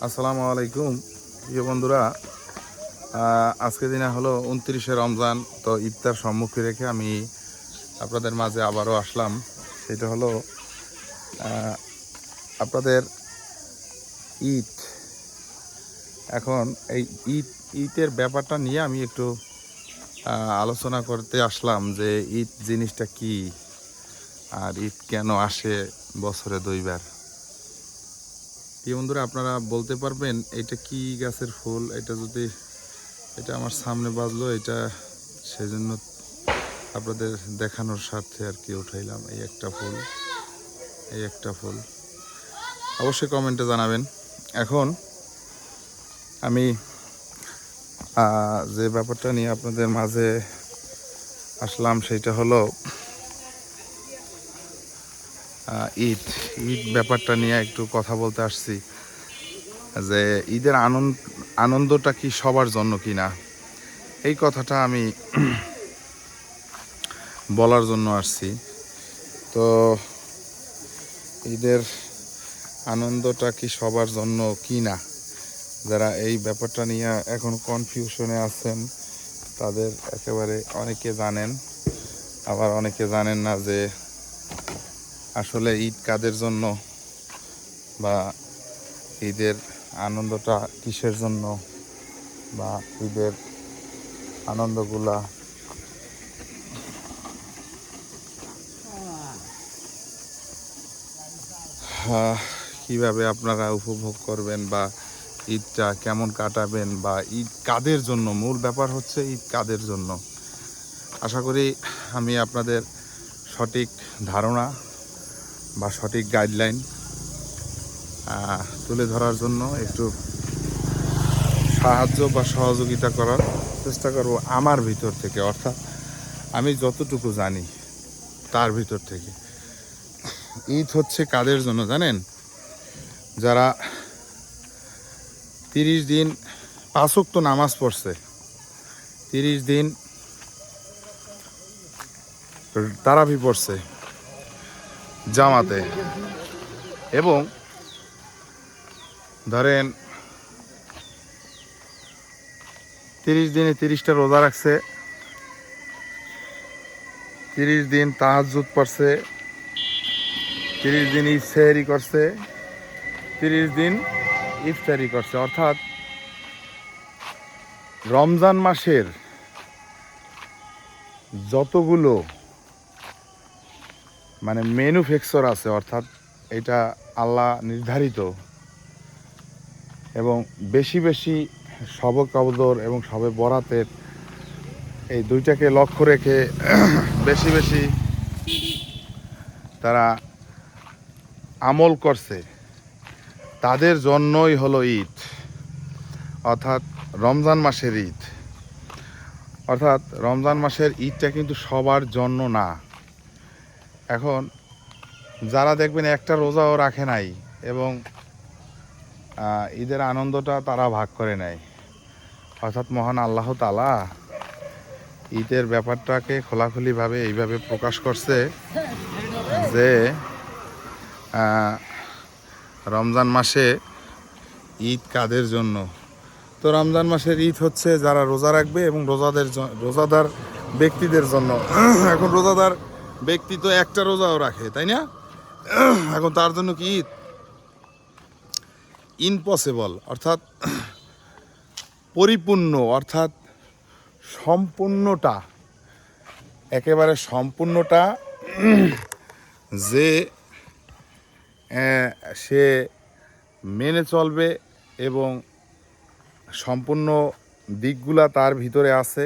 আসসালামু আলাইকুম প্রিয় বন্ধুরা। আজকে দিনে হলো 29শে রমজান। তো ইফতার সম্মুখে রেখে আমি আপনাদের মাঝে আবারও আসলাম। সেটা হলো আপনাদের ঈদ। এখন এই ঈদের ব্যাপারটা নিয়ে আমি একটু আলোচনা করতে আসলাম যে ঈদ জিনিসটা কি, আর ঈদ কেন আসে বছরে দুইবার। প্রিয় বন্ধুরা, আপনারা বলতে পারবেন এটা কি গাছের ফুল? এটা আমার সামনে বাজলো, এটা সেজন্য আপনাদের দেখানোর স্বার্থে আর কি উঠাইলাম। এই একটা ফুল অবশ্যই কমেন্টে জানাবেন। এখন আমি যে ব্যাপারটা নিয়ে আপনাদের মাঝে আসলাম সেটা হলো ঈদ ঈদ ব্যাপারটা নিয়ে একটু কথা বলতে আসছি যে ঈদের আনন্দটা কি সবার জন্য কি না, এই কথাটা আমি বলার জন্য আসছি। তো ঈদের আনন্দটা কি সবার জন্য কি না, যারা এই ব্যাপারটা নিয়ে এখন কনফিউশনে আছেন তাদের একেবারে অনেকে জানেন, আবার অনেকে জানেন না যে আসলে ঈদ কাদের জন্য বা ঈদের আনন্দটা কিসের জন্য, বা ঈদের আনন্দগুলা কিভাবে আপনারা উপভোগ করবেন বা ঈদটা কেমন কাটাবেন, বা ঈদ কাদের জন্য, মূল ব্যাপার হচ্ছে ঈদ কাদের জন্য। আশা করি আমি আপনাদের সঠিক ধারণা বা সঠিক গাইডলাইন তুলে ধরার জন্য একটু সাহায্য বা সহযোগিতা করার চেষ্টা করব আমার ভিতর থেকে, অর্থাৎ আমি যতটুকু জানি তার ভিতর থেকে। ঈদ হচ্ছে কাদের জন্য জানেন? যারা 30 দিন 5 ওয়াক্ত নামাজ পড়ছে, 30 দিন তারাবি পড়ছে জামাতে, এবং ধরেন 30 দিনে 30টা রোজা রাখছে, 30 দিন তাহাজ্জুদ পড়ছে, 30 দিন সেহরি করছে, 30 দিন ইফতারি করছে। অর্থাৎ রমজান মাসের যতগুলো ম্যানুফ্যাকচার আছে, অর্থাৎ এটা আল্লাহ নির্ধারিত, এবং বেশি বেশি শবে কদর এবং শবে বরাতের এই দুইটাকে লক্ষ্য রেখে বেশি বেশি তারা আমল করছে, তাদের জন্যই হলো ঈদ, অর্থাৎ রমজান মাসের ঈদ। অর্থাৎ রমজান মাসের ঈদটা কিন্তু সবার জন্য না। এখন যারা দেখবেন একটা রোজাও রাখে নাই এবং ঈদের আনন্দটা তারা ভাগ করে নেয়, অর্থাৎ মহান আল্লাহ তাআলা ঈদের ব্যাপারটাকে খোলাখুলিভাবে এইভাবে প্রকাশ করছে যে রমজান মাসে ঈদ কাদের জন্য। তো রমজান মাসের ঈদ হচ্ছে যারা রোজা রাখবে এবং রোজাদার ব্যক্তিদের জন্য। এখন রোজাদার ব্যক্তি তো একটা রোজাও রাখে, তাই না? এখন তার জন্য কি ঈদ ইম্পসিবল, অর্থাৎ পরিপূর্ণ, অর্থাৎ সম্পূর্ণটা, একেবারে সম্পূর্ণটা যে সে মেনে চলবে এবং সম্পূর্ণ দিকগুলা তার ভিতরে আছে,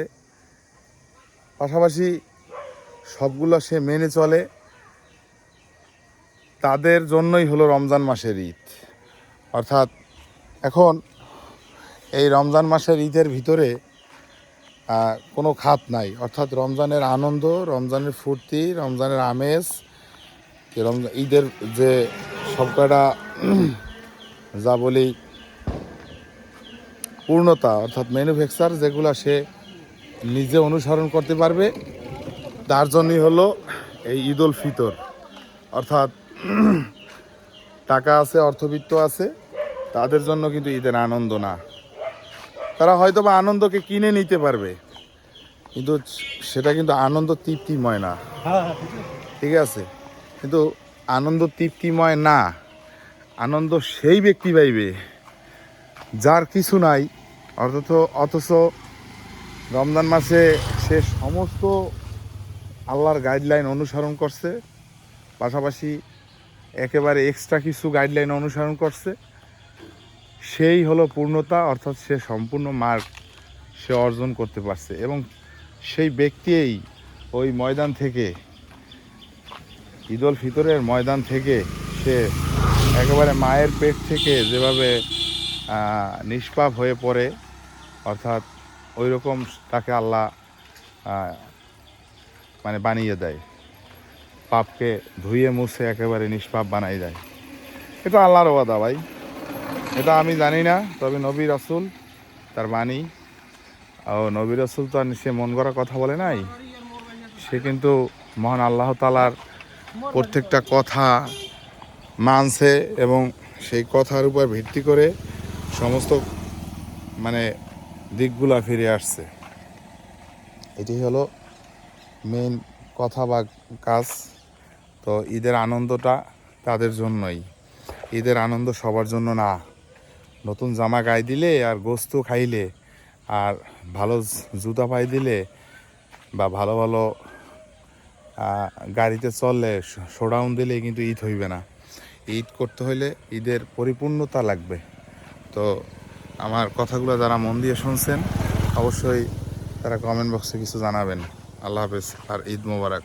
পাশাপাশি সবগুলো সে মেনে চলে, তাদের জন্যই হলো রমজান মাসের ঈদ। অর্থাৎ এখন এই রমজান মাসের ঈদের ভিতরে কোনো খাত নাই, অর্থাৎ রমজানের আনন্দ, রমজানের ফুর্তি, রমজানের আমেজ, ঈদের যে সবকটা যা বলি পূর্ণতা, অর্থাৎ ম্যানুফ্যাকচার যেগুলো সে নিজে অনুসরণ করতে পারবে, তার জন্যই হলো এই ঈদ উল ফিতর। অর্থাৎ টাকা আছে, অর্থবিত্ত আছে, তাদের জন্য কিন্তু ঈদের আনন্দ না। তারা হয়তো বা আনন্দকে কিনে নিতে পারবে, কিন্তু সেটা কিন্তু আনন্দ তৃপ্তিময় না। ঠিক আছে, কিন্তু আনন্দ তৃপ্তিময় না। আনন্দ সেই ব্যক্তি পাইবে যার কিছু নাই, অথচ রমজান মাসে সে সমস্ত আল্লাহর গাইডলাইন অনুসরণ করছে, পাশাপাশি একেবারে এক্সট্রা কিছু গাইডলাইন অনুসরণ করছে। সেই হলো পূর্ণতা, অর্থাৎ সে সম্পূর্ণ মার্ক সে অর্জন করতে পারছে। এবং সেই ব্যক্তিই ওই ময়দান থেকে, ঈদ উল ফিতরের ময়দান থেকে সে একেবারে মায়ের পেট থেকে যেভাবে নিষ্পাপ হয়ে পড়ে, অর্থাৎ ওই রকম তাকে আল্লাহ মানে বানিয়ে দেয়, পাপকে ধুয়ে মুছে একেবারে নিষ্পাপ বানাই দেয়। এটা আল্লাহর ওয়াদা ভাই, এটা আমি জানি না, তবে নবী রাসূল তার বাণী। ও নবী রাসূল তো আর সে মন গড়া কথা বলে নাই, সে কিন্তু মহান আল্লাহ তাআলার প্রত্যেকটা কথা মানছে এবং সেই কথার উপর ভিত্তি করে সমস্ত মানে দিকগুলা ফিরে আসছে। এটি হলো মেইন কথা বা কাজ। তো ঈদের আনন্দটা তাদের জন্যই, ঈদের আনন্দ সবার জন্য না। নতুন জামা গায়ে দিলে আর গোস্ত খাইলে আর ভালো জুতা পায়ে দিলে বা ভালো ভালো গাড়িতে চললে, শোডাউন দিলে কিন্তু ঈদ হইবে না। ঈদ করতে হইলে ঈদের পরিপূর্ণতা লাগবে। তো আমার কথাগুলো যারা মন দিয়ে শুনছেন, অবশ্যই তারা কমেন্ট বক্সে কিছু জানাবেন। আল্লাহ হাফেজ আর ঈদ মোবারক।